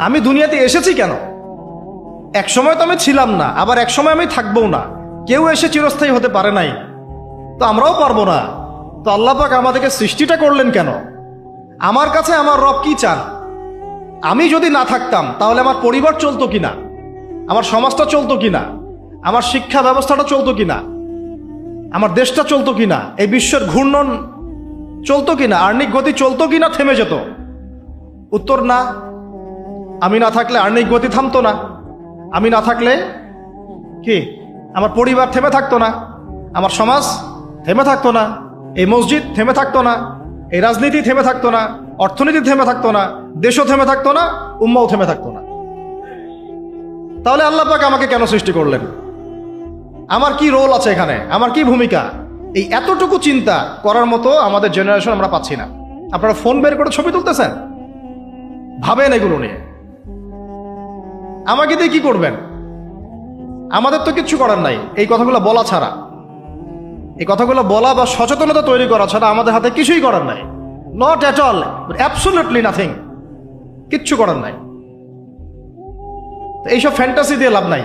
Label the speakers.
Speaker 1: আমি দুনিয়াতে এসেছি কেন? এক সময় তো আমি ছিলাম না, আবার এক সময় আমি থাকবও না। কেউ এসে চিরস্থায়ী হতে পারে নাই, তো আমরাও পারবো না। তো আল্লাহ পাক আমাদেরকে সৃষ্টিটা করলেন কেন? আমার কাছে আমার রব কি চান? আমি যদি না থাকতাম তাহলে আমার পরিবার চলতো কিনা, আমার সমাজটা চলতো কিনা, আমার শিক্ষা ব্যবস্থাটা চলতো কিনা, আমার দেশটা চলতো কিনা, এই বিশ্বের ঘূর্ণন চলতো কিনা, আর্নিক গতি চলতো কিনা, থেমে যেত? উত্তর না। আমি না থাকলে আর্নিক গতি থামতো না। আমি না থাকলে কি আমার পরিবার থেমে থাকতো না, আমার সমাজ থেমে থাকতো না, এই মসজিদ থেমে থাকতো না, এই রাজনীতি থেমে থাকতো না, অর্থনীতি থেমে থাকতো না, দেশও থেমে থাকতো না, উম্মাও থেমে থাকতো না। তাহলে আল্লাহ পাক আমাকে কেন সৃষ্টি করলেন? আমার কি রোল আছে এখানে? আমার কি ভূমিকা? এই এতটুকু চিন্তা করার মতো আমাদের জেনারেশন আমরা পাচ্ছি না। আপনারা ফোন বের করে ছবি তুলতেছেন, ভাবেন এগুলো নিয়ে। আমাকে দিয়ে কি করবেন? আমাদের তো কিচ্ছু করার নাই এই কথাগুলো বলা ছাড়া। এই কথাগুলো বলা বা সচেতনতা তৈরি করা ছাড়া আমাদের হাতে কিছুই করার নাই। Not at all, absolutely nothing. কিচ্ছু করার নাই। এইসব ফ্যান্টাসি দিয়ে লাভ নাই।